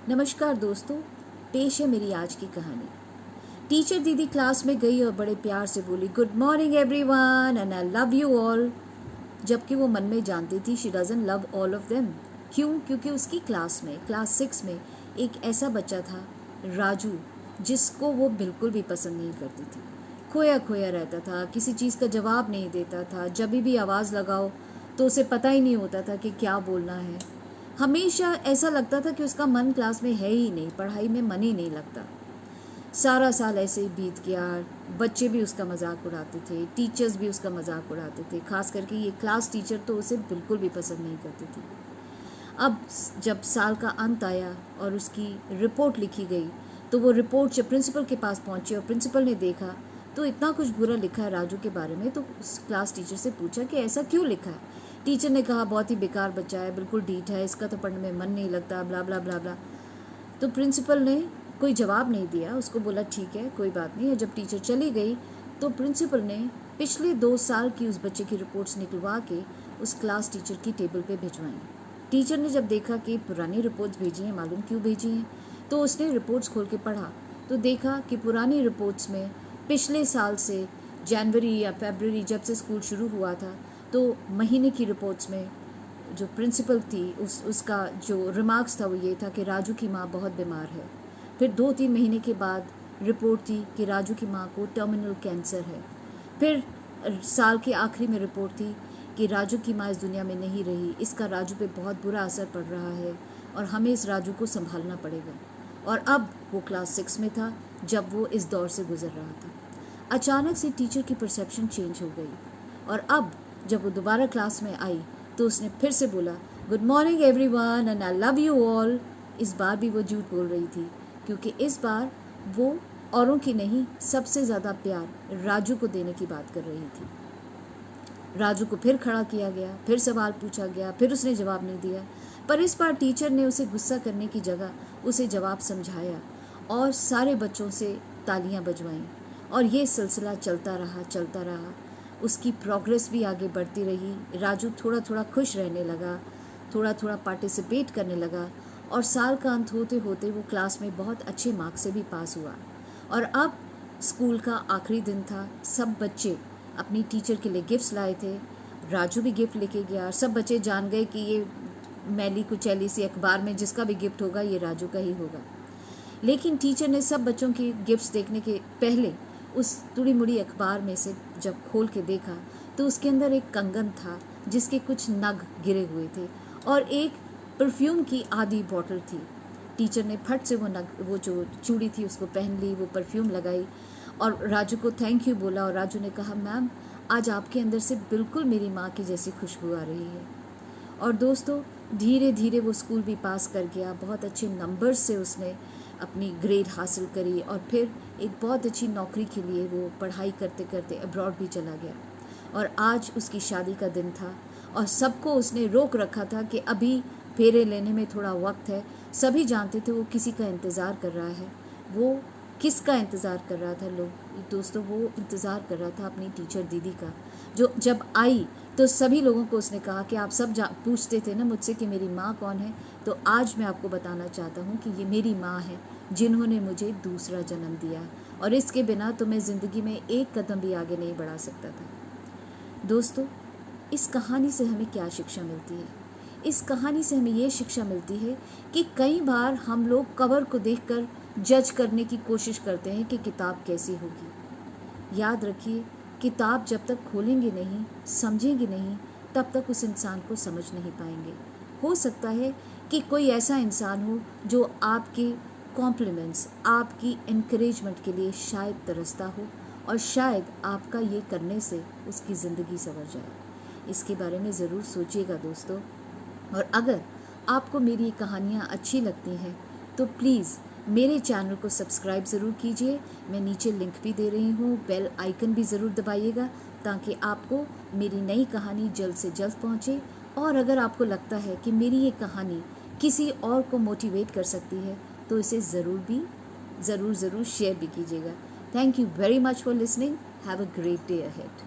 नमस्कार दोस्तों, पेश है मेरी आज की कहानी। टीचर दीदी क्लास में गई और बड़े प्यार से बोली, good morning everyone and I love you all. जबकि वो मन में जानती थी she doesn't love all of them. क्यों? क्योंकि उसकी क्लास में, क्लास 6 में एक ऐसा बच्चा था, राजू, जिसको वो बिल्कुल भी पसंद नहीं करती थी। खोया खोया रहता था, किसी चीज़ का जवाब नहीं देता था। जब भी आवाज़ लगाओ तो उसे पता ही नहीं होता था कि क्या बोलना है। हमेशा ऐसा लगता था कि उसका मन क्लास में है ही नहीं, पढ़ाई में मन ही नहीं लगता। सारा साल ऐसे ही बीत गया। बच्चे भी उसका मजाक उड़ाते थे, टीचर्स भी उसका मजाक उड़ाते थे। खास करके ये क्लास टीचर तो उसे बिल्कुल भी पसंद नहीं करती थी। अब जब साल का अंत आया और उसकी रिपोर्ट लिखी गई तो वो रिपोर्ट जब प्रिंसिपल के पास पहुंची और प्रिंसिपल ने देखा तो इतना कुछ बुरा लिखा है राजू के बारे में। तो उस क्लास टीचर से पूछा कि ऐसा क्यों लिखा है। टीचर ने कहा, बहुत ही बेकार बच्चा है, बिल्कुल ढीठ है, इसका तो पढ़ने में मन नहीं लगता, ब्ला ब्ला ब्ला ब्ला। तो प्रिंसिपल ने कोई जवाब नहीं दिया, उसको बोला ठीक है, कोई बात नहीं है। जब टीचर चली गई तो प्रिंसिपल ने पिछले 2 साल की उस बच्चे की रिपोर्ट्स निकलवा के उस क्लास टीचर की टेबल पे भिजवाई। टीचर ने जब देखा कि पुरानी रिपोर्ट्स भेजी हैं, मालूम क्यों भेजी हैं, तो उसने रिपोर्ट्स खोल के पढ़ा तो देखा कि पुरानी रिपोर्ट्स में पिछले साल से जनवरी या फरवरी जब से स्कूल शुरू हुआ था तो महीने की रिपोर्ट्स में जो प्रिंसिपल थी उसका जो रिमार्क्स था वो ये था कि राजू की माँ बहुत बीमार है। फिर 2-3 महीने के बाद रिपोर्ट थी कि राजू की माँ को टर्मिनल कैंसर है। फिर साल के आखिरी में रिपोर्ट थी कि राजू की माँ इस दुनिया में नहीं रही, इसका राजू पे बहुत बुरा असर पड़ रहा है और हमें इस राजू को संभालना पड़ेगा। और अब वो क्लास 6 में था जब वो इस दौर से गुजर रहा था। अचानक से टीचर की परसेप्शन चेंज हो गई और अब जब वो दोबारा क्लास में आई तो उसने फिर से बोला, good morning everyone and I love you all. इस बार भी वो झूठ बोल रही थी क्योंकि इस बार वो औरों की नहीं, सबसे ज़्यादा प्यार राजू को देने की बात कर रही थी। राजू को फिर खड़ा किया गया, फिर सवाल पूछा गया, फिर उसने जवाब नहीं दिया। पर इस बार टीचर ने उसे गुस्सा करने की जगह उसे जवाब समझाया और सारे बच्चों से तालियां बजवाईं और ये सिलसिला चलता रहा। उसकी प्रोग्रेस भी आगे बढ़ती रही। राजू थोड़ा थोड़ा खुश रहने लगा, थोड़ा थोड़ा पार्टिसिपेट करने लगा और साल का अंत होते होते वो क्लास में बहुत अच्छे मार्क्स से भी पास हुआ। और अब स्कूल का आखिरी दिन था। सब बच्चे अपनी टीचर के लिए गिफ्ट्स लाए थे। राजू भी गिफ्ट लेके गया। सब बच्चे जान गए कि ये मैली कुचैली सी अखबार में जिसका भी गिफ्ट होगा ये राजू का ही होगा। लेकिन टीचर ने सब बच्चों के गिफ्ट्स देखने के पहले उस तुड़ी मुड़ी अखबार में से जब खोल के देखा तो उसके अंदर एक कंगन था जिसके कुछ नग गिरे हुए थे और एक परफ्यूम की आधी बॉटल थी। टीचर ने फट से वो जो चूड़ी थी उसको पहन ली, वो परफ्यूम लगाई और राजू को थैंक यू बोला। और राजू ने कहा, मैम आज आपके अंदर से बिल्कुल मेरी माँ की जैसी खुशबू आ रही है। और दोस्तों, धीरे धीरे वो स्कूल भी पास कर गया। बहुत अच्छे नंबर्स से उसने अपनी ग्रेड हासिल करी और फिर एक बहुत अच्छी नौकरी के लिए वो पढ़ाई करते करते अब्रॉड भी चला गया। और आज उसकी शादी का दिन था और सबको उसने रोक रखा था कि अभी फेरे लेने में थोड़ा वक्त है। सभी जानते थे वो किसी का इंतज़ार कर रहा है। वो किसका इंतज़ार कर रहा था दोस्तों? वो इंतज़ार कर रहा था अपनी टीचर दीदी का, जो जब आई तो सभी लोगों को उसने कहा कि आप सब पूछते थे ना मुझसे कि मेरी माँ कौन है, तो आज मैं आपको बताना चाहता हूँ कि ये मेरी माँ है जिन्होंने मुझे दूसरा जन्म दिया और इसके बिना तो मैं ज़िंदगी में एक कदम भी आगे नहीं बढ़ा सकता था। दोस्तों, इस कहानी से हमें क्या शिक्षा मिलती है? इस कहानी से हमें ये शिक्षा मिलती है कि कई बार हम लोग कवर को देखकर जज करने की कोशिश करते हैं कि किताब कैसी होगी। याद रखिए, किताब जब तक खोलेंगे नहीं, समझेंगे नहीं, तब तक उस इंसान को समझ नहीं पाएंगे। हो सकता है कि कोई ऐसा इंसान हो जो आपके कॉम्प्लीमेंट्स, आपकी इनकरेजमेंट के लिए शायद तरसता हो और शायद आपका ये करने से उसकी ज़िंदगी संवर जाए। इसके बारे में ज़रूर सोचिएगा दोस्तों। और अगर आपको मेरी कहानियाँ अच्छी लगती हैं तो प्लीज़ मेरे चैनल को सब्सक्राइब ज़रूर कीजिए। मैं नीचे लिंक भी दे रही हूँ, बेल आइकन भी ज़रूर दबाइएगा ताकि आपको मेरी नई कहानी जल्द से जल्द पहुँचे। और अगर आपको लगता है कि मेरी ये कहानी किसी और को मोटिवेट कर सकती है तो इसे ज़रूर शेयर भी कीजिएगा। Thank you very much for listening. Have a great day ahead.